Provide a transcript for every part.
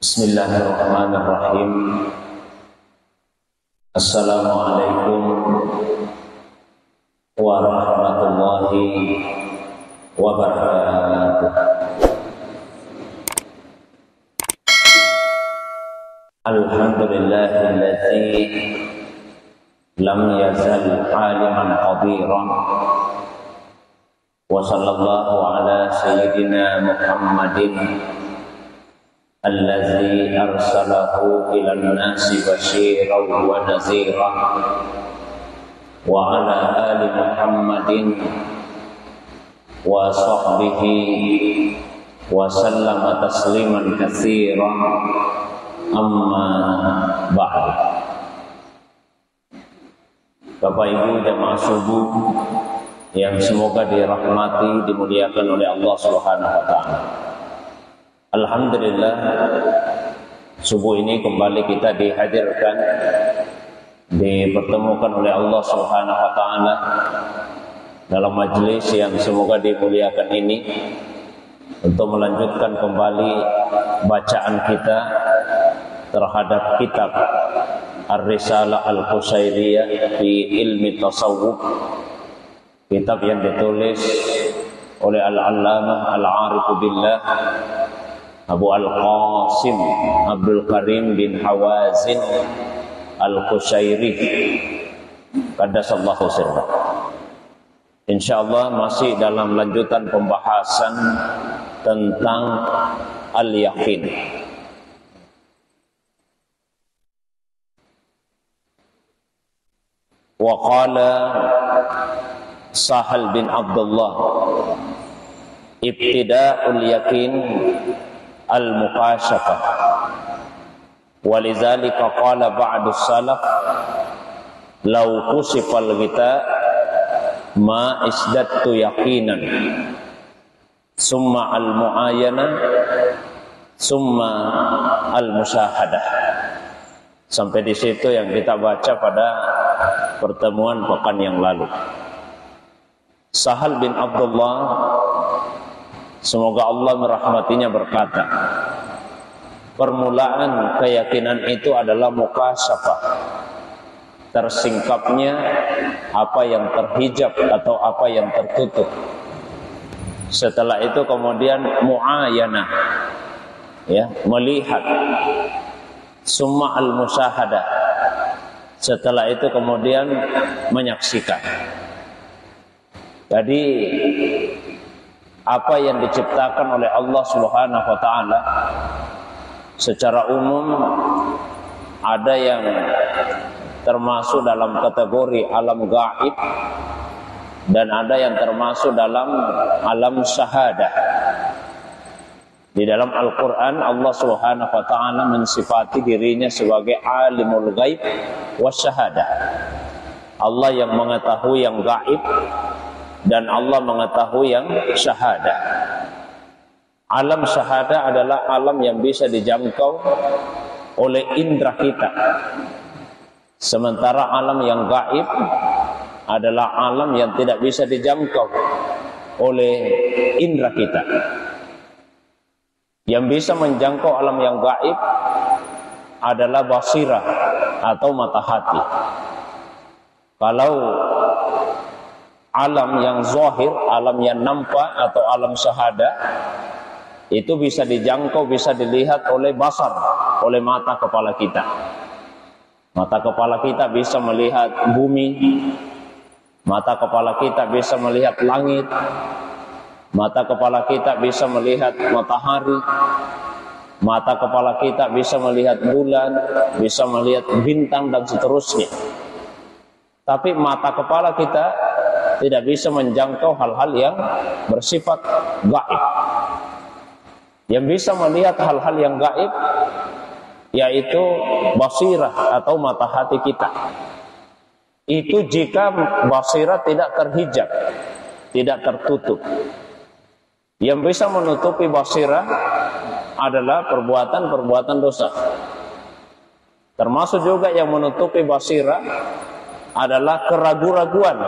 Bismillahirrahmanirrahim. Assalamualaikum warahmatullahi wabarakatuh. Alhamdulillahilladzi lam yazal aliman qadiran wa sallallahu ala sayyidina Muhammadin allazi arsalahu ilan nasi basyiran wa naziran wa ala ali Muhammadin wa sahbihi wa sallama tasliman katsiran amma ba'd. Bapak Ibu jamaah subuh yang semoga dirahmati, dimuliakan oleh Allah Subhanahu wa taala. Alhamdulillah, subuh ini kembali kita dihadirkan, dipertemukan oleh Allah Subhanahu wa taala dalam majelis yang semoga dimuliakan ini untuk melanjutkan kembali bacaan kita terhadap kitab Ar-Risalah Al-Qusairiyah fi Ilmi Tasawuf, kitab yang ditulis oleh Al-Allamah Al-Arif Billah Abu Al-Qasim Abdul Karim bin Hawazin Al-Qusairi qaddasallahu sirrah. Insyaallah masih dalam lanjutan pembahasan tentang al-yaqin. Wa qala Sahal bin Abdullah ibtida'ul yaqin al-muqasyafah, walizalika qala ba'du salaf law kusifal ghita ma isdattu yaqinan summa al-mu'ayana summa al-musyahadah. Sampai di situ yang kita baca pada pertemuan pekan yang lalu. Sahal bin Abdullah, semoga Allah merahmatinya, berkata, permulaan keyakinan itu adalah mukasyafah, tersingkapnya apa yang terhijab atau apa yang tertutup. Setelah itu kemudian mu'ayanah, ya, melihat. Summa al-musyahadah, setelah itu kemudian menyaksikan. Jadi apa yang diciptakan oleh Allah Subhanahu wa taala secara umum ada yang termasuk dalam kategori alam gaib dan ada yang termasuk dalam alam syahadah. Di dalam Al-Qur'an Allah Subhanahu wa taala mensifati dirinya sebagai alimul ghaib wasyahadah. Allah yang mengetahui yang gaib dan Allah mengetahui yang syahadah. Alam syahadah adalah alam yang bisa dijangkau oleh indera kita. Sementara alam yang gaib adalah alam yang tidak bisa dijangkau oleh indera kita. Yang bisa menjangkau alam yang gaib adalah basirah atau mata hati. Kalau alam yang zahir, alam yang nampak atau alam syahadah, itu bisa dijangkau, bisa dilihat oleh basar, oleh mata kepala kita. Mata kepala kita bisa melihat bumi, mata kepala kita bisa melihat langit, mata kepala kita bisa melihat matahari, mata kepala kita bisa melihat bulan, bisa melihat bintang dan seterusnya. Tapi mata kepala kita tidak bisa menjangkau hal-hal yang bersifat gaib. Yang bisa melihat hal-hal yang gaib yaitu basirah atau mata hati kita. Itu jika basirah tidak terhijab, tidak tertutup. Yang bisa menutupi basirah adalah perbuatan-perbuatan dosa. Termasuk juga yang menutupi basirah adalah keraguan-raguan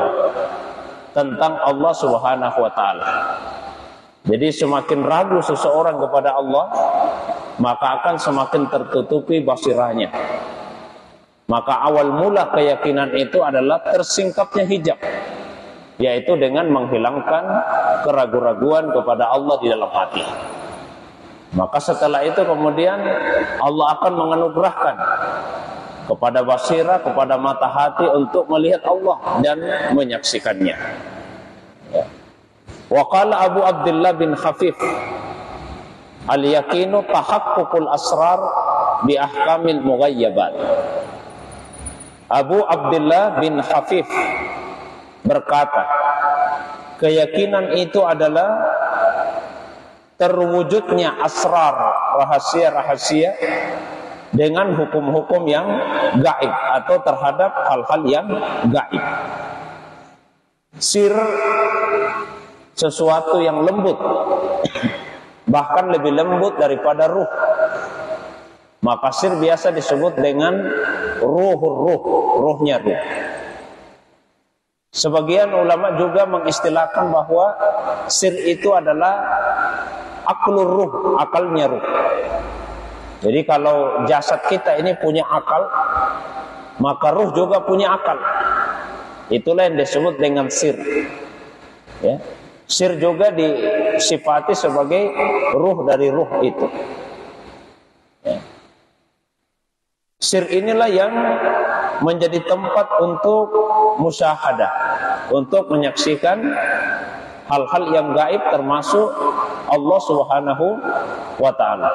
tentang Allah Subhanahu wa taala. Jadi semakin ragu seseorang kepada Allah, maka akan semakin tertutupi basirahnya. Maka awal mula keyakinan itu adalah tersingkapnya hijab, yaitu dengan menghilangkan keraguan-raguan kepada Allah di dalam hati. Maka setelah itu kemudian Allah akan menganugerahkan kepada basirah, kepada mata hati untuk melihat Allah dan menyaksikannya. Ya. Wa qala Abu Abdullah bin Khafif, al-yaqinu tahaqqukul asrar bi ahkamil mughayyabat. Abu Abdullah bin Khafif berkata, keyakinan itu adalah terwujudnya asrar, rahasia-rahasia dengan hukum-hukum yang gaib atau terhadap hal-hal yang gaib. Sir, sesuatu yang lembut, bahkan lebih lembut daripada ruh. Maka sir biasa disebut dengan ruhnya ruh. Sebagian ulama juga mengistilahkan bahwa sir itu adalah aklur ruh, akalnya ruh. Jadi kalau jasad kita ini punya akal, maka ruh juga punya akal. Itulah yang disebut dengan sir. Ya. Sir juga disifati sebagai ruh dari ruh itu. Ya. Sir inilah yang menjadi tempat untuk musyahadah, untuk menyaksikan hal-hal yang gaib termasuk Allah Subhanahu wa ta'ala.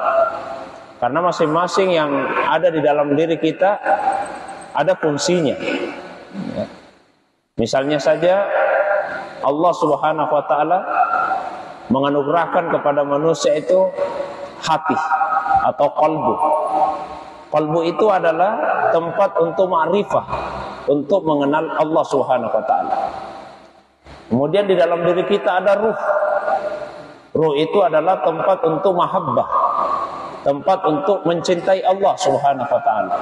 Karena masing-masing yang ada di dalam diri kita ada fungsinya. Ya. Misalnya saja Allah Subhanahu wa ta'ala menganugerahkan kepada manusia itu hati atau qalbu. Qalbu itu adalah tempat untuk ma'rifah, untuk mengenal Allah Subhanahu wa ta'ala. Kemudian di dalam diri kita ada ruh. Ruh itu adalah tempat untuk mahabbah, tempat untuk mencintai Allah Subhanahu wa ta'ala.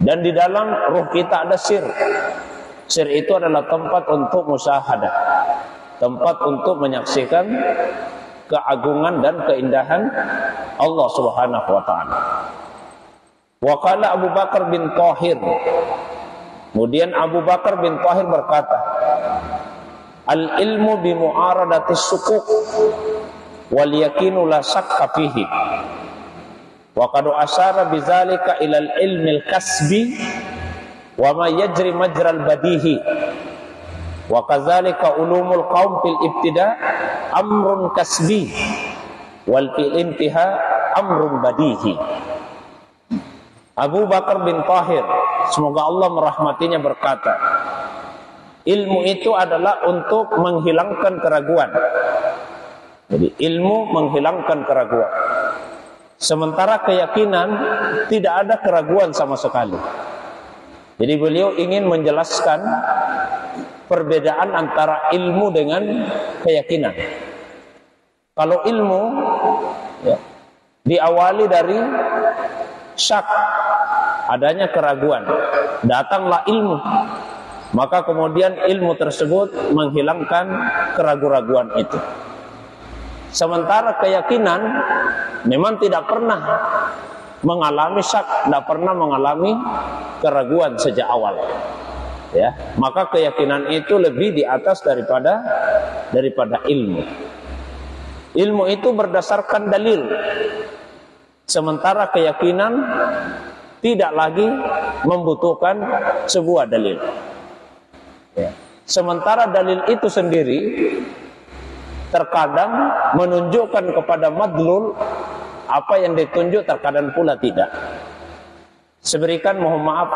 Dan di dalam ruh kita ada sir. Sir itu adalah tempat untuk musyahadah, tempat untuk menyaksikan keagungan dan keindahan Allah Subhanahu wa ta'ala. Wa qala Abu Bakar bin Thahir, kemudian Abu Bakar bin Thahir berkata, al-ilmu bi mu'aradatis sukuk wal yaqinu la syakka fihi. Wa qad asyara bidzalika ila al-ilmi al-kasbi wa ma yajri majral badihi. Wa kadzalika ulumul qaum fil ibtida amrun kasbi wal fil intiha amrun badihi. Abu Bakar bin Thahir, semoga Allah merahmatinya, berkata, ilmu itu adalah untuk menghilangkan keraguan. Jadi ilmu menghilangkan keraguan. Sementara keyakinan tidak ada keraguan sama sekali. Jadi beliau ingin menjelaskan perbedaan antara ilmu dengan keyakinan. Kalau ilmu ya, diawali dari syak, adanya keraguan, datanglah ilmu, maka kemudian ilmu tersebut menghilangkan keraguan-raguan itu. Sementara keyakinan memang tidak pernah mengalami syak, tidak pernah mengalami keraguan sejak awal. Ya, maka keyakinan itu lebih di atas daripada ilmu. Ilmu itu berdasarkan dalil, sementara keyakinan tidak lagi membutuhkan sebuah dalil. Ya. Sementara dalil itu sendiri terkadang menunjukkan kepada madlul apa yang ditunjuk, terkadang pula tidak. Seberikan, mohon maaf,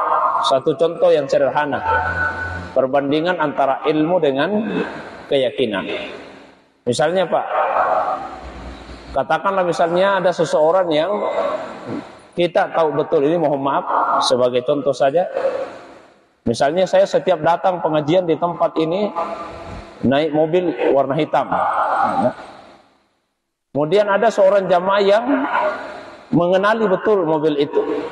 satu contoh yang sederhana, perbandingan antara ilmu dengan keyakinan. Misalnya Pak, katakanlah misalnya ada seseorang yang kita tahu betul, ini mohon maaf sebagai contoh saja. Misalnya saya setiap datang pengajian di tempat ini naik mobil warna hitam. Kemudian ada seorang jamaah yang mengenali betul mobil itu.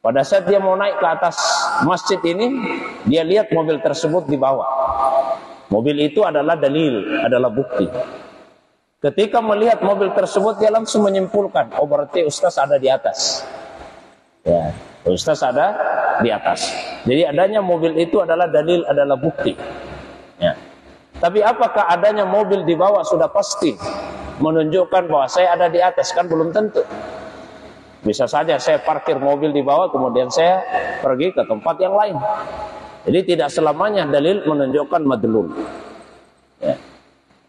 Pada saat dia mau naik ke atas masjid ini, dia lihat mobil tersebut di bawah. Mobil itu adalah dalil, adalah bukti. Ketika melihat mobil tersebut, dia langsung menyimpulkan, oh berarti Ustaz ada di atas. Ya, Ustaz ada di atas. Jadi adanya mobil itu adalah dalil, adalah bukti. Ya. Tapi apakah adanya mobil di bawah sudah pasti menunjukkan bahwa saya ada di atas? Kan belum tentu. Bisa saja saya parkir mobil di bawah, kemudian saya pergi ke tempat yang lain. Jadi tidak selamanya dalil menunjukkan madlul. Ya.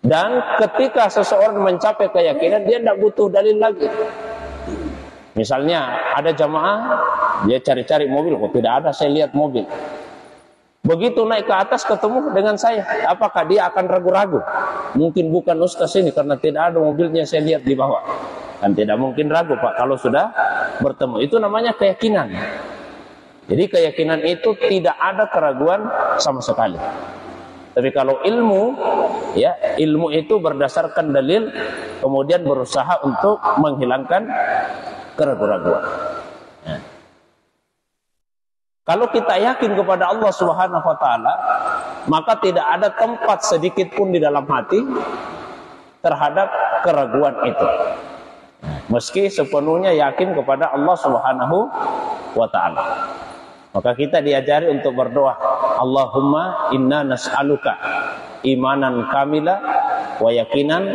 Dan ketika seseorang mencapai keyakinan, dia tidak butuh dalil lagi. Misalnya ada jamaah, dia cari-cari mobil, kok tidak ada, saya lihat mobil. Begitu naik ke atas ketemu dengan saya, apakah dia akan ragu-ragu? Mungkin bukan Ustaz ini karena tidak ada mobilnya saya lihat di bawah. Kan tidak mungkin ragu Pak kalau sudah bertemu. Itu namanya keyakinan. Jadi keyakinan itu tidak ada keraguan sama sekali. Tapi kalau ilmu, ya ilmu itu berdasarkan dalil, kemudian berusaha untuk menghilangkan keraguan-keraguan. Ya. Kalau kita yakin kepada Allah Subhanahu Wa Taala, maka tidak ada tempat sedikit pun di dalam hati terhadap keraguan itu. Meski sepenuhnya yakin kepada Allah Subhanahu Wa Taala. Maka kita diajari untuk berdoa, Allahumma inna nas'aluka imanan kamila wa yakinan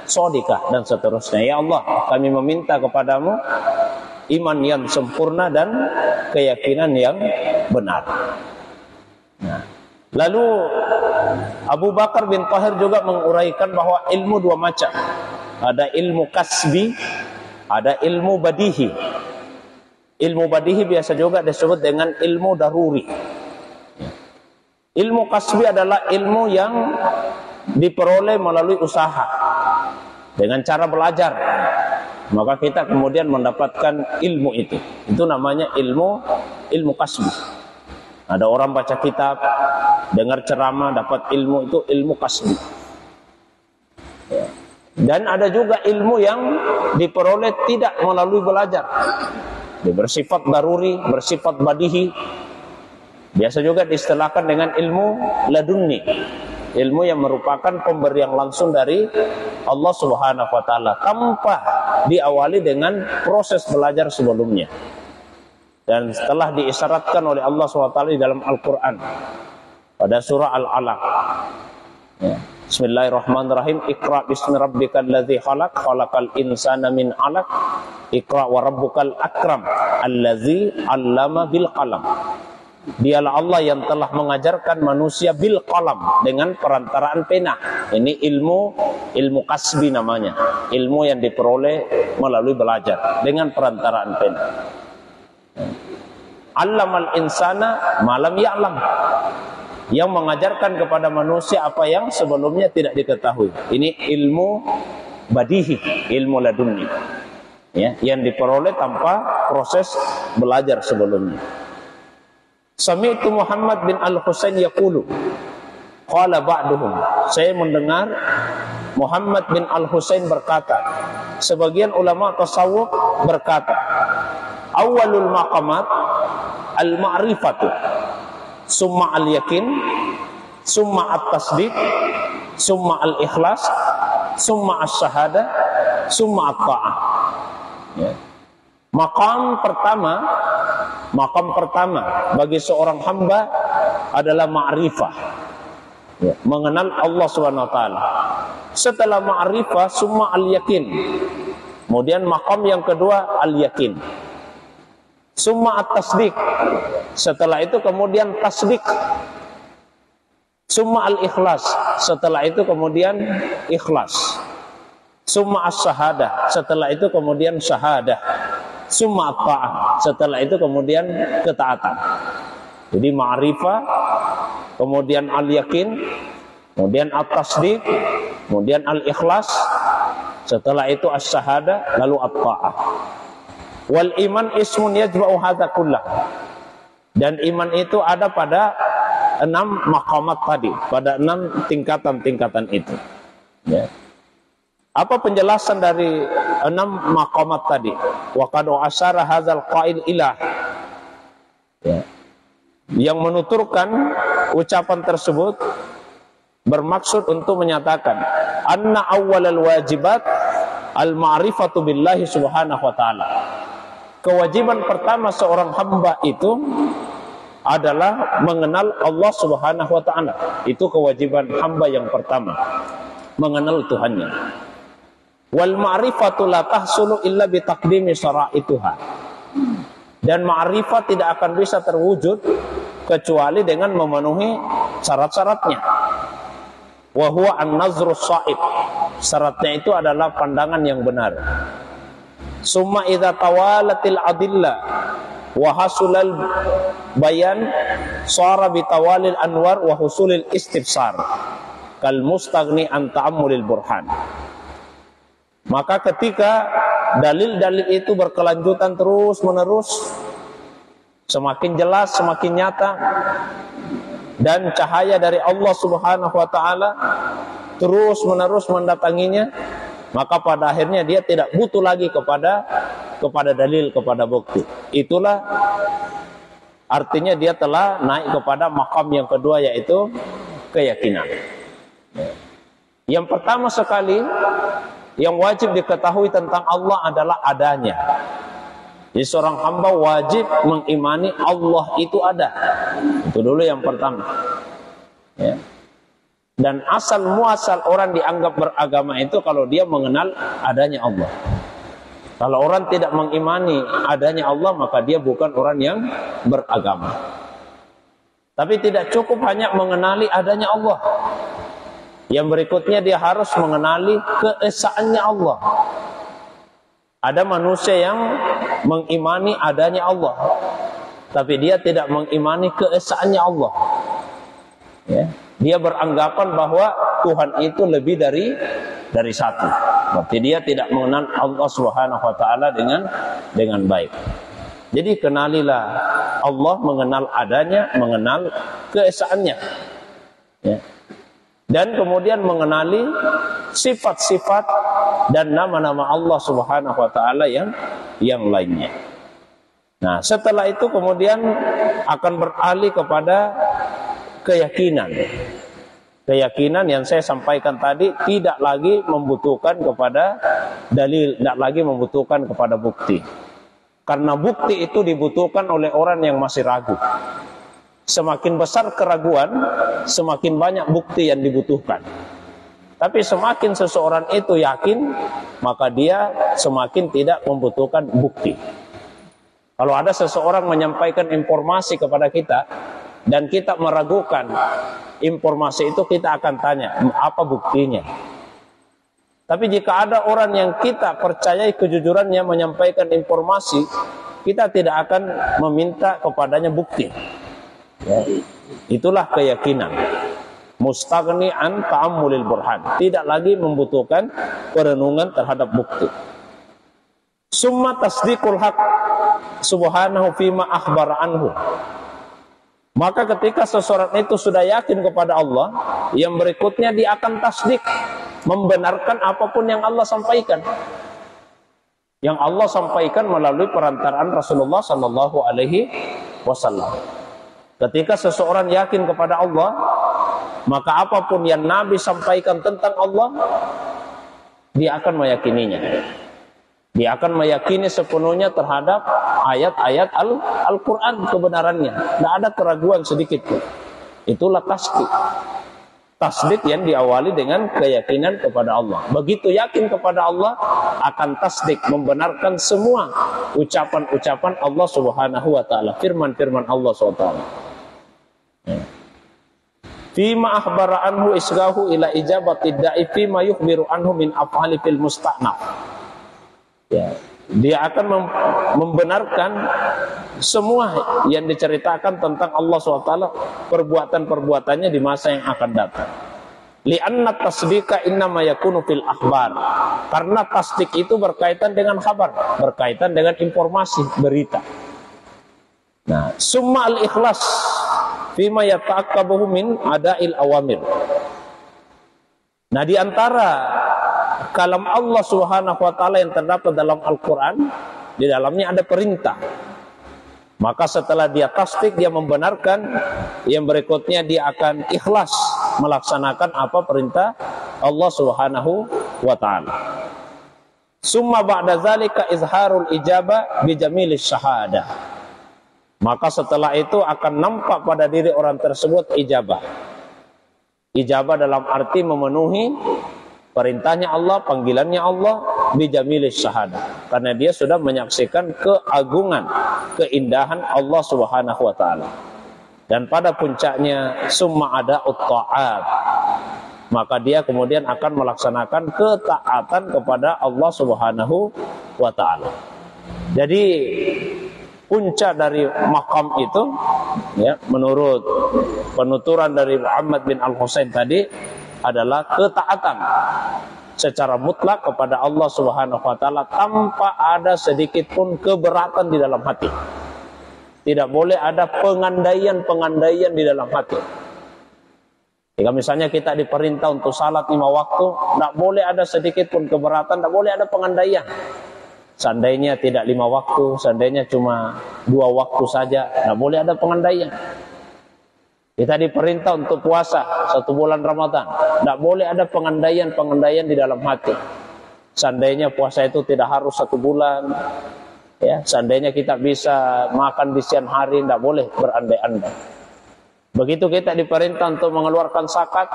shadikah, dan seterusnya. Ya Allah, kami meminta kepadamu iman yang sempurna dan keyakinan yang benar. Nah, lalu Abu Bakar bin Tahir juga menguraikan bahwa ilmu dua macam. Ada ilmu kasbi, ada ilmu badihi. Ilmu badihi biasa juga disebut dengan ilmu daruri. Ilmu kasbi adalah ilmu yang diperoleh melalui usaha, dengan cara belajar. Maka kita kemudian mendapatkan ilmu itu. Itu namanya ilmu kasbi. Ada orang baca kitab, dengar ceramah, dapat ilmu, itu ilmu kasbi. Dan ada juga ilmu yang diperoleh tidak melalui belajar. Dia bersifat daruri, bersifat badihi. Biasa juga diistilahkan dengan ilmu ladunni. Ilmu yang merupakan pemberian langsung dari Allah Subhanahu Wa Taala, tanpa diawali dengan proses belajar sebelumnya. Dan setelah diisyaratkan oleh Allah Subhanahu Wa Taala di dalam Al-Quran pada surah Al-Alaq. Ya. Bismillahirrahmanirrahim. Iqra bismi rabbikal ladzi khalaq, khalaqal insana min 'alaq. Iqra wa rabbukal akram allazi 'allama bil qalam. Dialah Allah yang telah mengajarkan manusia bil qalam, dengan perantaraan pena. Ini ilmu kasbi namanya. Ilmu yang diperoleh melalui belajar dengan perantaraan pena. Allamal insana ma lam ya'lam. Yang mengajarkan kepada manusia apa yang sebelumnya tidak diketahui. Ini ilmu badihi, ilmu laduni, ya, yang diperoleh tanpa proses belajar sebelumnya. Sami'tu Muhammad bin Al-Husain yaqulu, qala ba'duhum. Saya mendengar Muhammad bin Al-Husain berkata, sebagian ulama tasawuf berkata, awalul maqamat al-ma'rifatu, summa al-yakin, summa at-tasdiq, summa al-ikhlas, summa as-syahada, summa at-ta'ah. Ya. Maqam pertama bagi seorang hamba adalah ma'rifah. Ya, mengenal Allah Subhanahu Wa Taala. Setelah ma'rifah, summa al-yakin. Kemudian maqam yang kedua al-yakin. Summa at-tasdiq. Setelah itu kemudian tasdiq. Summa al-ikhlas. Setelah itu kemudian ikhlas. Summa as-syahada. Setelah itu kemudian syahadah. Summa at-ta'ah. Setelah itu kemudian ketaatan. Jadi ma'rifah, kemudian al-yakin, kemudian at-tasdiq, kemudian al-ikhlas. Setelah itu as-syahada, lalu at-ta'ah. Wal iman ismun yajma'u hadza kullah. Dan iman itu ada pada 6 maqamat tadi, pada 6 tingkatan-tingkatan itu. Ya. Apa penjelasan dari 6 maqamat tadi? Wa qad asyara hadzal qail ilah. Ya. Yang menuturkan ucapan tersebut bermaksud untuk menyatakan anna awwalal wajibat al-ma'rifatu billahi subhanahu wa ta'ala. Kewajiban pertama seorang hamba itu adalah mengenal Allah subhanahu wa ta'ala. Itu kewajiban hamba yang pertama, mengenal Tuhannya. Wal ma'rifatu la tahsulu illa bitaqdimi syara'ituha. Dan ma'rifat tidak akan bisa terwujud kecuali dengan memenuhi syarat-syaratnya. Wa huwa an-nazru sha'ib. Syaratnya itu adalah pandangan yang benar. Summa idza tawalatil adillah wa hasulal bayan shara bitawalil anwar wa husulil istifsar kal mustaghni an ta'ammulil burhan. Maka ketika dalil-dalil itu berkelanjutan terus menerus, semakin jelas, semakin nyata, dan cahaya dari Allah subhanahu wa ta'ala terus menerus mendatanginya, maka pada akhirnya dia tidak butuh lagi kepada dalil, kepada bukti. Itulah artinya dia telah naik kepada makam yang kedua, yaitu keyakinan. Yang pertama sekali yang wajib diketahui tentang Allah adalah adanya. Jadi seorang hamba wajib mengimani Allah itu ada. Itu dulu yang pertama. Ya. Dan asal muasal orang dianggap beragama itu kalau dia mengenal adanya Allah. Kalau orang tidak mengimani adanya Allah, maka dia bukan orang yang beragama. Tapi tidak cukup hanya mengenali adanya Allah. Yang berikutnya dia harus mengenali keesaannya Allah. Ada manusia yang mengimani adanya Allah, tapi dia tidak mengimani keesaannya Allah. Ya. Dia beranggapan bahwa Tuhan itu lebih dari satu. Berarti dia tidak mengenal Allah Subhanahu wa taala dengan baik. Jadi kenalilah Allah, mengenal adanya, mengenal keesaannya. Ya. Dan kemudian mengenali sifat-sifat dan nama-nama Allah Subhanahu wa taala yang lainnya. Nah, setelah itu kemudian akan beralih kepada keyakinan. Keyakinan yang saya sampaikan tadi tidak lagi membutuhkan kepada dalil, tidak lagi membutuhkan kepada bukti. Karena bukti itu dibutuhkan oleh orang yang masih ragu. Semakin besar keraguan, semakin banyak bukti yang dibutuhkan. Tapi semakin seseorang itu yakin, maka dia semakin tidak membutuhkan bukti. Kalau ada seseorang menyampaikan informasi kepada kita, dan kita meragukan informasi itu, kita akan tanya, apa buktinya? Tapi jika ada orang yang kita percayai kejujurannya menyampaikan informasi, kita tidak akan meminta kepadanya bukti. Ya. Itulah keyakinan. Mustaghni an ta'ammulil burhan. Tidak lagi membutuhkan perenungan terhadap bukti. Summa tasdiqul haq subhanahu fima akhbara anhu. Maka ketika seseorang itu sudah yakin kepada Allah, yang berikutnya dia akan tasdik, membenarkan apapun yang Allah sampaikan. Yang Allah sampaikan melalui perantaraan Rasulullah sallallahu alaihi wasallam. Ketika seseorang yakin kepada Allah, maka apapun yang Nabi sampaikan tentang Allah, dia akan meyakininya. Dia akan meyakini sepenuhnya terhadap ayat-ayat Al-Quran kebenarannya. Tidak ada keraguan sedikit pun. Itulah tasdik. Tasdik yang diawali dengan keyakinan kepada Allah. Begitu yakin kepada Allah, akan tasdik, membenarkan semua ucapan-ucapan Allah Subhanahu wa ta'ala. Firman-firman Allah SWT. Fima akhbara anhu isgahu ila ijabati da'i fima yukhbiru anhu min af'ali fil musta'naf. Ya, dia akan membenarkan semua yang diceritakan tentang Allah SWT, perbuatan-perbuatannya di masa yang akan datang. Li'anna tasdika innama yakunu fil akhbar. Karena tasdik itu berkaitan dengan kabar, berkaitan dengan informasi, berita. Nah, summa al-ikhlas fima yata'aqqabuhu min ada'il awamir. Nah, di antara kalam Allah Subhanahu wa ta'ala yang terdapat dalam Al-Quran, di dalamnya ada perintah. Maka setelah dia tasdik, dia membenarkan, yang berikutnya dia akan ikhlas melaksanakan apa perintah Allah Subhanahu wa taala. Summa ba'da zalika izharul ijabah bi jamilis syahadah. Maka setelah itu akan nampak pada diri orang tersebut ijabah. Ijabah dalam arti memenuhi perintahnya Allah, panggilannya Allah, bi jamilis syahadah. Karena dia sudah menyaksikan keagungan, keindahan Allah Subhanahu wa taala. Dan pada puncaknya summa ada ta'at. Maka dia kemudian akan melaksanakan ketaatan kepada Allah Subhanahu wa taala. Jadi puncak dari makam itu ya, menurut penuturan dari Muhammad bin Al-Husain tadi adalah ketaatan secara mutlak kepada Allah Subhanahu wa taala tanpa ada sedikit pun keberatan di dalam hati. Tidak boleh ada pengandaian di dalam hati. Jika misalnya kita diperintah untuk salat 5 waktu, tidak boleh ada sedikit pun keberatan, tidak boleh ada pengandaian. Seandainya tidak 5 waktu, seandainya cuma 2 waktu saja, tidak boleh ada pengandaian. Kita diperintah untuk puasa 1 bulan Ramadan, tidak boleh ada pengandaian di dalam hati. Seandainya puasa itu tidak harus 1 bulan, ya, seandainya kita bisa makan di siang hari, tidak boleh berandai-andai. Begitu kita diperintah untuk mengeluarkan zakat,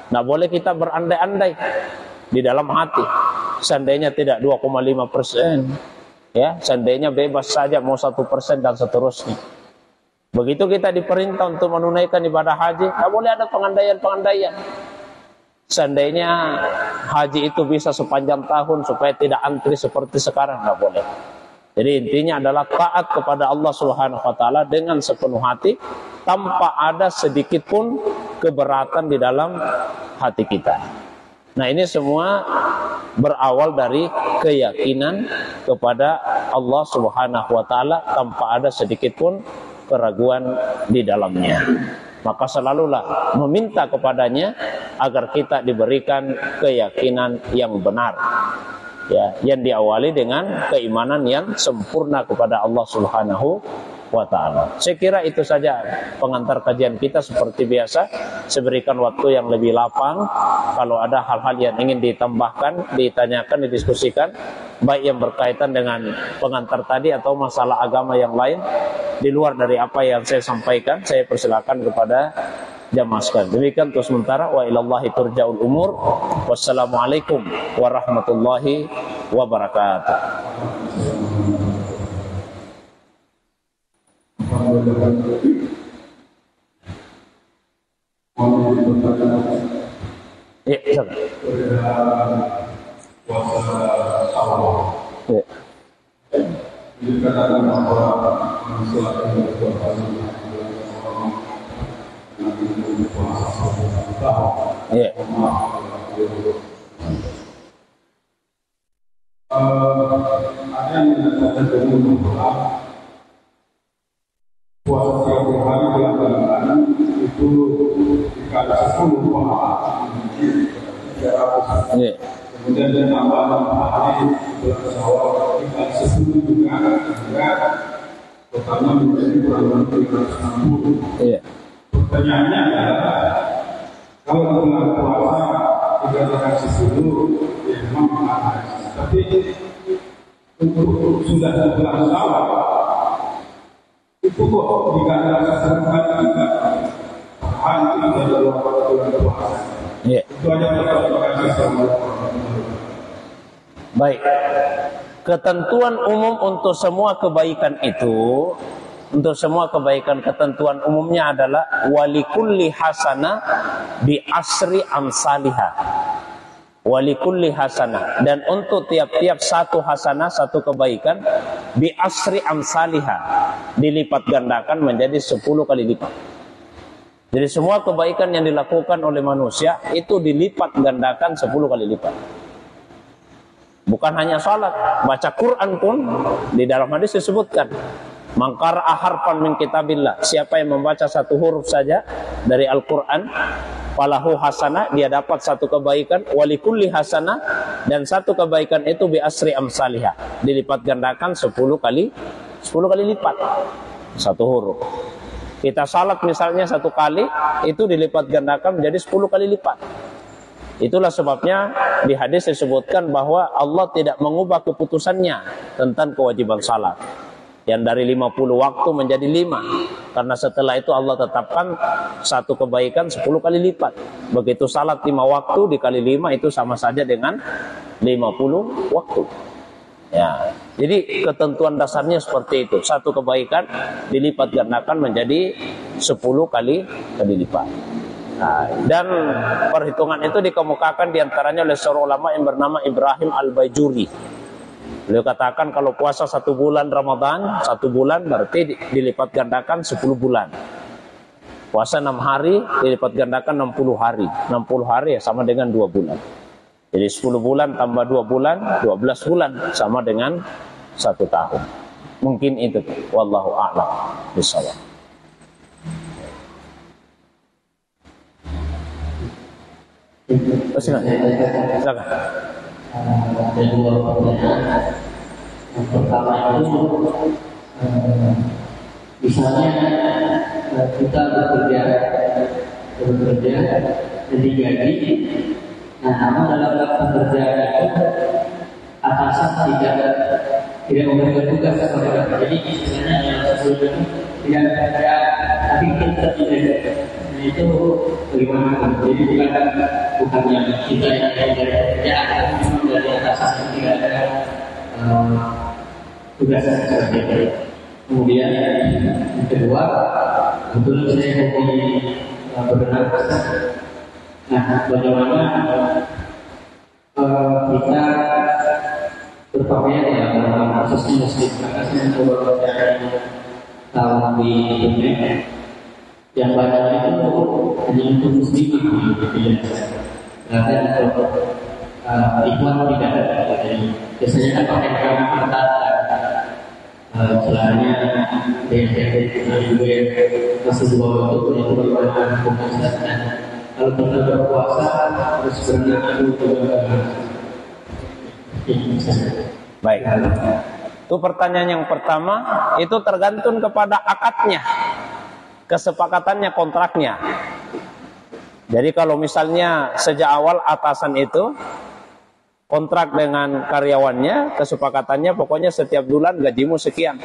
tidak boleh kita berandai-andai di dalam hati. Seandainya tidak 2,5%, ya, seandainya bebas saja mau 1% dan seterusnya. Begitu kita diperintah untuk menunaikan ibadah haji, tidak boleh ada pengandaian. Seandainya haji itu bisa sepanjang tahun supaya tidak antri seperti sekarang, tidak boleh. Jadi intinya adalah taat kepada Allah Subhanahu wa taala dengan sepenuh hati tanpa ada sedikit pun keberatan di dalam hati kita. Nah, ini semua berawal dari keyakinan kepada Allah Subhanahu wa taala tanpa ada sedikit pun keraguan di dalamnya. Maka selalulah meminta kepadanya agar kita diberikan keyakinan yang benar. Ya, yang diawali dengan keimanan yang sempurna kepada Allah Subhanahu wa taala. Saya kira itu saja pengantar kajian kita seperti biasa. Saya berikan waktu yang lebih lapang. Kalau ada hal-hal yang ingin ditambahkan, ditanyakan, didiskusikan, baik yang berkaitan dengan pengantar tadi atau masalah agama yang lain di luar dari apa yang saya sampaikan, saya persilakan kepada jamaah sekalian. Demikian untuk sementara. Wa ilallahi turja'ul umur. Wassalamualaikum warahmatullahi wabarakatuh. Ya, silakan. Ya. Ya. Ada yang mengatakan bahwa puasa tiap hari bulan itu dikali 10 pahala. Kemudian dia tambah 6 hari bulan Syawal dikali 10 juga, sehingga totalnya menjadi kurang lebih 360. Pertanyaannya adalah, kalau bulan puasa dikatakan 10, ya memang ada. Tapi untuk sudah bulan Syawal itu kok dikatakan 10 juga hanya pada bulan puasa. Itu aja pertanyaan sama. Baik. Ketentuan umum untuk semua kebaikan itu, untuk semua kebaikan ketentuan umumnya adalah walikulli hasanah bi asri amsalihah. Walikulli hasanah, dan untuk tiap-tiap satu hasanah, satu kebaikan, bi asri amsalihah, dilipat gandakan menjadi 10 kali lipat. Jadi semua kebaikan yang dilakukan oleh manusia itu dilipat gandakan 10 kali lipat. Bukan hanya salat, baca Quran pun di dalam hadis disebutkan, man qara'a harfan min kitabillah, siapa yang membaca satu huruf saja dari Al-Qur'an, falahu hasanah, dia dapat satu kebaikan, walikulli hasanah, dan satu kebaikan itu bi asri amsalihah, dilipat gandakan 10 kali lipat satu huruf. Kita salat misalnya 1 kali, itu dilipat gandakan menjadi 10 kali lipat. Itulah sebabnya di hadis disebutkan bahwa Allah tidak mengubah keputusannya tentang kewajiban salat. Yang dari 50 waktu menjadi 5. Karena setelah itu Allah tetapkan satu kebaikan 10 kali lipat. Begitu salat 5 waktu dikali 5 itu sama saja dengan 50 waktu. Ya, jadi ketentuan dasarnya seperti itu. Satu kebaikan dilipat gandakan menjadi 10 kali lipat. Nah, dan perhitungan itu dikemukakan diantaranya oleh seorang ulama yang bernama Ibrahim Al-Bajuri. Beliau katakan kalau puasa 1 bulan Ramadan, 1 bulan berarti dilipat gandakan 10 bulan. Puasa 6 hari dilipat gandakan 60 hari. 60 hari ya sama dengan 2 bulan. Jadi 10 bulan tambah 2 bulan, 12 bulan sama dengan 1 tahun. Mungkin itu. Wallahu a'lam bishawab. Silakan. Ada 2 pertanyaan. Yang pertama itu misalnya kita bekerja dan digaji. Nah, namun dalam pekerjaan itu atasan tidak memberikan tugas kepada kita. Jadi istilahnya yang sebelumnya tidak bekerja tapi kita tidak. Nah, itu bagaimana? Jadi bukan yang kita yang dari pekerjaan, tapi memang dari atasan tidak ada tugas seperti itu. Kemudian yang kedua, kebetulan saya hobi berenang. Nah, bagaimana kita berpakaian ya dalam khususnya muslim? Karena saya coba mencari tahun di dunia yang banyak itu hanya untuk muslimah gitu ya. Karena untuk ikhwan tidak ada. Jadi biasanya kan pakai kain ketat, celananya yang masih 2 bentuk itu bagaimana hukumnya. Kalau kita berpuasa harus berenang juga. Baik. Itu pertanyaan yang pertama, itu tergantung kepada akadnya, kesepakatannya, kontraknya. Jadi kalau misalnya sejak awal atasan itu kontrak dengan karyawannya, kesepakatannya pokoknya setiap bulan gajimu sekian.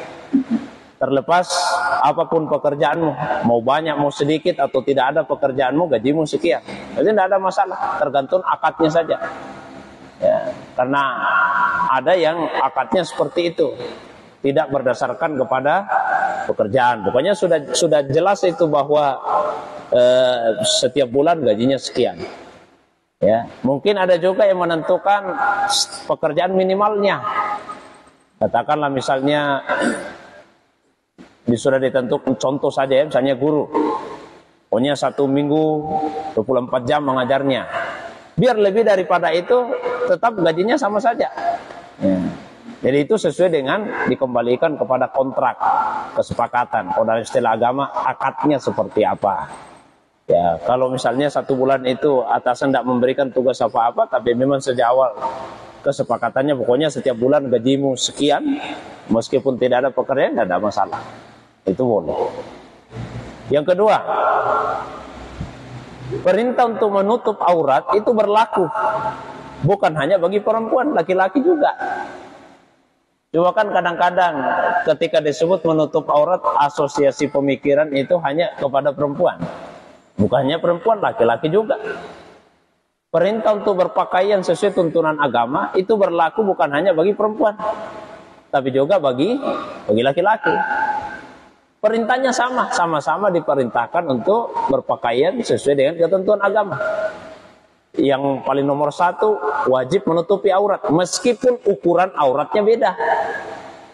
Terlepas apapun pekerjaanmu, mau banyak mau sedikit atau tidak ada pekerjaanmu, gajimu sekian. Jadi tidak ada masalah, tergantung akadnya saja. Ya, karena ada yang akadnya seperti itu, tidak berdasarkan kepada pekerjaan. Pokoknya sudah jelas itu bahwa setiap bulan gajinya sekian. Ya, mungkin ada juga yang menentukan pekerjaan minimalnya. Katakanlah misalnya sudah ditentukan, contoh saja ya, misalnya guru, pokoknya 1 minggu 24 jam mengajarnya. Biar lebih daripada itu tetap gajinya sama saja. Ya. Jadi itu sesuai dengan dikembalikan kepada kontrak, kesepakatan. Kalau dari istilah agama, akadnya seperti apa. Ya, kalau misalnya 1 bulan itu atasan tidak memberikan tugas apa-apa, tapi memang sejak awal kesepakatannya pokoknya setiap bulan gajimu sekian, meskipun tidak ada pekerjaan, tidak ada masalah. Itu boleh. Yang kedua, perintah untuk menutup aurat itu berlaku bukan hanya bagi perempuan, laki-laki juga. Cuma kan kadang-kadang ketika disebut menutup aurat, asosiasi pemikiran itu hanya kepada perempuan. Bukannya perempuan, laki-laki juga. Perintah untuk berpakaian sesuai tuntunan agama itu berlaku bukan hanya bagi perempuan, tapi juga bagi laki-laki. Perintahnya sama-sama diperintahkan untuk berpakaian sesuai dengan ketentuan agama. Yang paling nomor 1, wajib menutupi aurat, meskipun ukuran auratnya beda,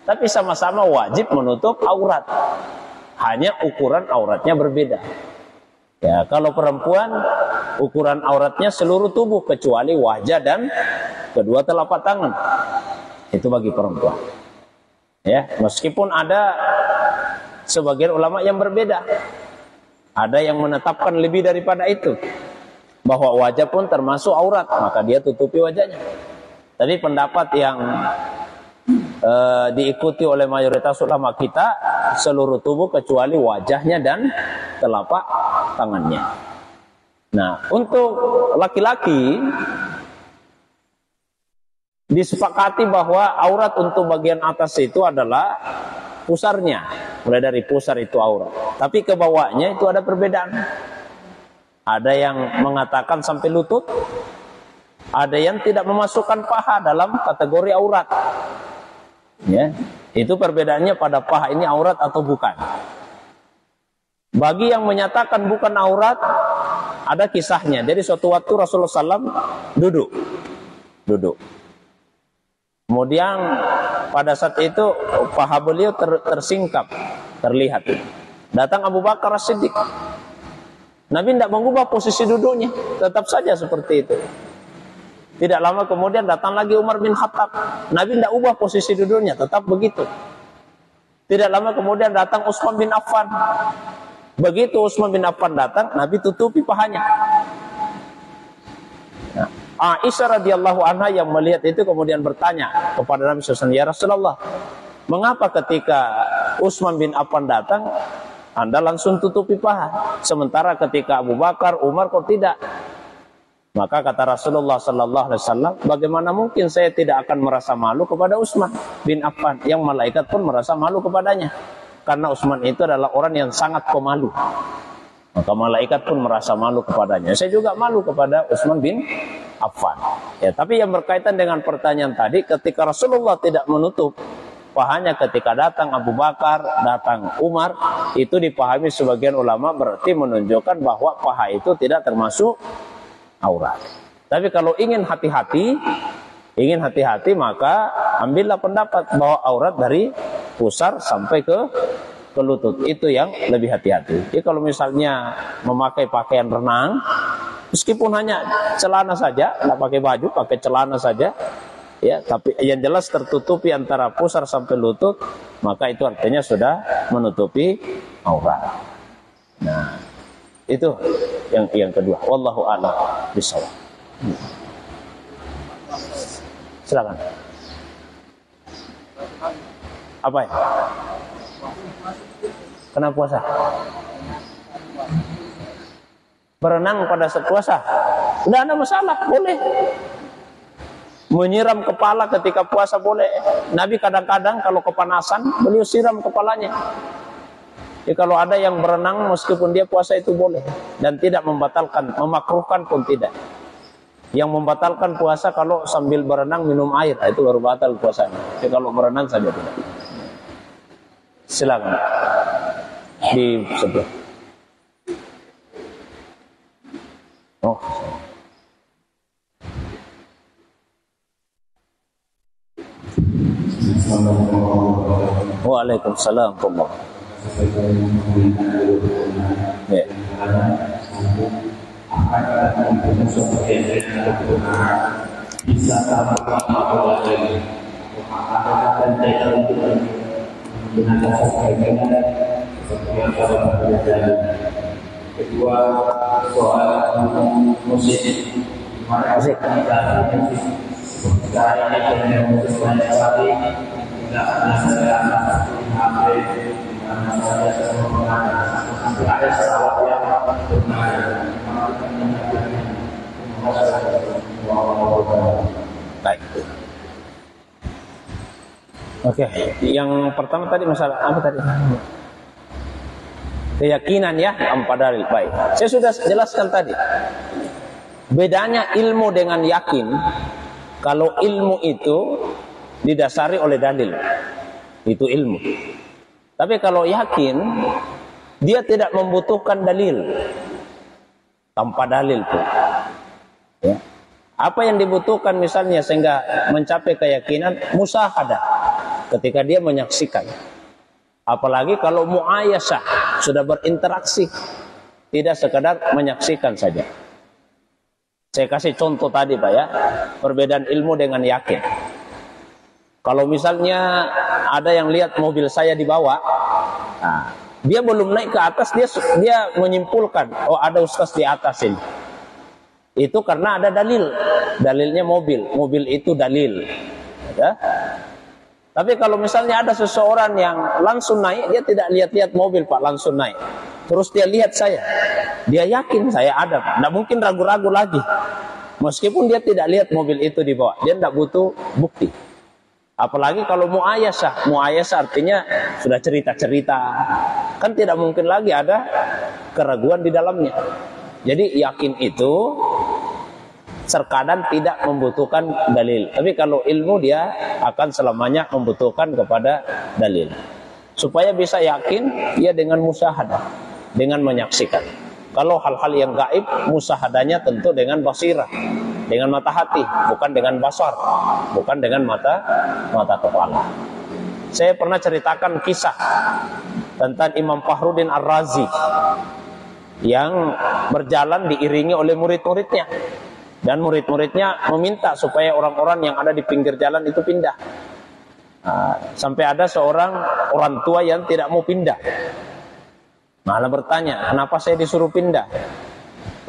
tapi sama-sama wajib menutup aurat, hanya ukuran auratnya berbeda. Ya, kalau perempuan ukuran auratnya seluruh tubuh kecuali wajah dan kedua telapak tangan. Itu bagi perempuan. Ya, meskipun ada sebagian ulama yang berbeda. Ada yang menetapkan lebih daripada itu, bahwa wajah pun termasuk aurat, maka dia tutupi wajahnya. Tadi pendapat yang diikuti oleh mayoritas ulama kita seluruh tubuh kecuali wajahnya dan telapak tangannya. Nah, untuk laki-laki disepakati bahwa aurat untuk bagian atas itu adalah pusarnya, mulai dari pusar itu aurat. Tapi ke bawahnya itu ada perbedaan. Ada yang mengatakan sampai lutut, ada yang tidak memasukkan paha dalam kategori aurat. Ya, itu perbedaannya pada paha ini aurat atau bukan. Bagi yang menyatakan bukan aurat, ada kisahnya. Jadi suatu waktu Rasulullah SAW duduk. Kemudian pada saat itu paha beliau tersingkap, terlihat. Datang Abu Bakar As-Siddiq. Nabi tidak mengubah posisi duduknya, tetap saja seperti itu. Tidak lama kemudian datang lagi Umar bin Khattab. Nabi tidak ubah posisi duduknya, tetap begitu. Tidak lama kemudian datang Utsman bin Affan. Begitu Utsman bin Affan datang, Nabi tutupi pahanya. Nah, Aisyah radhiyallahu anha yang melihat itu kemudian bertanya kepada Nabi SAW, "Ya Rasulullah, mengapa ketika Utsman bin Affan datang, Anda langsung tutupi paha, sementara ketika Abu Bakar, Umar kok tidak?" Maka kata Rasulullah SAW, "Bagaimana mungkin saya tidak akan merasa malu kepada Utsman bin Affan, yang malaikat pun merasa malu kepadanya. Karena Utsman itu adalah orang yang sangat pemalu. Maka malaikat pun merasa malu kepadanya. Saya juga malu kepada Utsman bin Affan." Ya, tapi yang berkaitan dengan pertanyaan tadi, ketika Rasulullah tidak menutup pahanya ketika datang Abu Bakar, datang Umar, itu dipahami sebagian ulama berarti menunjukkan bahwa paha itu tidak termasuk aurat. Tapi kalau ingin hati-hati maka ambillah pendapat bahwa aurat dari pusar sampai ke lutut, itu yang lebih hati-hati. Jadi kalau misalnya memakai pakaian renang, meskipun hanya celana saja, nggak pakai baju, pakai celana saja, ya, tapi yang jelas tertutupi antara pusar sampai lutut, maka itu artinya sudah menutupi aurat. Nah, itu yang kedua. Wallahu a'lam bishawab. Silakan. Apa ya? Kenapa puasa? Berenang pada saat puasa? Tidak ada masalah, boleh. Menyiram kepala ketika puasa boleh. Nabi kadang-kadang kalau kepanasan, beliau siram kepalanya. Jadi kalau ada yang berenang meskipun dia puasa itu boleh. Dan tidak membatalkan, memakruhkan pun tidak. Yang membatalkan puasa kalau sambil berenang minum air, itu baru batal puasanya. Jadi kalau berenang saja tidak. Silakan. Di sebelah. Oh. Waalaikumsalam. Ya. Bisa kedua, soal musik. Musik. Sekarang ini yang musik banyak sekali. Tidak ada baik. Oke, yang pertama tadi masalah apa tadi? Keyakinan ya, tanpa dalil. Baik. Saya sudah jelaskan tadi. Bedanya ilmu dengan yakin. Kalau ilmu itu didasari oleh dalil, itu ilmu. Tapi kalau yakin, dia tidak membutuhkan dalil, tanpa dalil pun. Ya. Apa yang dibutuhkan misalnya sehingga mencapai keyakinan? Musyahadah, ketika dia menyaksikan. Apalagi kalau mu'ayasah, sudah berinteraksi, tidak sekedar menyaksikan saja. Saya kasih contoh tadi Pak ya, perbedaan ilmu dengan yakin. Kalau misalnya ada yang lihat mobil saya dibawa, nah, dia belum naik ke atas, dia menyimpulkan, oh ada ustaz di atas ini. Itu karena ada dalil, dalilnya mobil itu dalil. Ya. Tapi kalau misalnya ada seseorang yang langsung naik, dia tidak lihat-lihat mobil Pak, langsung naik. Terus dia lihat saya, dia yakin saya ada Pak. Tidak mungkin ragu-ragu lagi. Meskipun dia tidak lihat mobil itu di bawah, dia tidak butuh bukti. Apalagi kalau muayasah. Muayasah artinya sudah cerita-cerita. Kan tidak mungkin lagi ada keraguan di dalamnya. Jadi yakin itu terkadang tidak membutuhkan dalil. Tapi kalau ilmu dia akan selamanya membutuhkan kepada dalil. Supaya bisa yakin, dia dengan musyahadah, dengan menyaksikan. Kalau hal-hal yang gaib, musyahadahnya tentu dengan basirah, dengan mata hati, bukan dengan basar, bukan dengan mata kepala. Saya pernah ceritakan kisah tentang Imam Fakhruddin Ar-Razi yang berjalan diiringi oleh murid-muridnya, dan murid-muridnya meminta supaya orang-orang yang ada di pinggir jalan itu pindah. Sampai ada seorang orang tua yang tidak mau pindah, malah bertanya, kenapa saya disuruh pindah?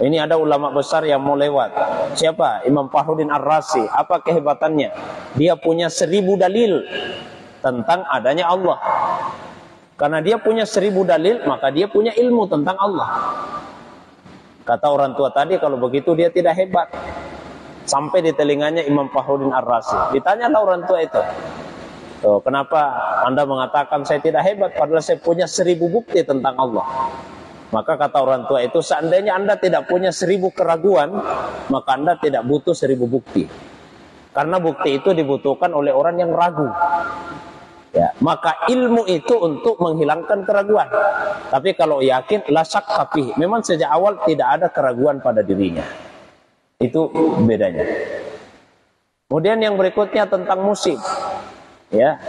Ini ada ulama besar yang mau lewat. Siapa? Imam Fakhruddin Ar-Razi. Apa kehebatannya? Dia punya 1000 dalil tentang adanya Allah. Karena dia punya 1000 dalil, maka dia punya ilmu tentang Allah. Kata orang tua tadi, kalau begitu dia tidak hebat. Sampai di telinganya Imam Fakhruddin Ar-Razi. Ditanyalah orang tua itu, kenapa Anda mengatakan saya tidak hebat, padahal saya punya 1000 bukti tentang Allah? Maka kata orang tua itu, seandainya Anda tidak punya 1000 keraguan, maka Anda tidak butuh 1000 bukti. Karena bukti itu dibutuhkan oleh orang yang ragu. Ya, maka ilmu itu untuk menghilangkan keraguan. Tapi kalau yakin, la syakka fihi, memang sejak awal tidak ada keraguan pada dirinya. Itu bedanya. Kemudian yang berikutnya tentang musik. Ya,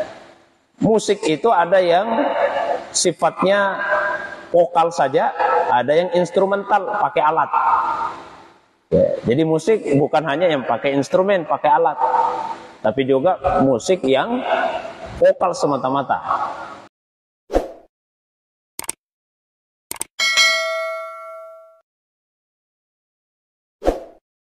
musik itu ada yang sifatnya vokal saja, ada yang instrumental pakai alat. Ya, jadi musik bukan hanya yang pakai instrumen, pakai alat, tapi juga musik yang vokal semata-mata.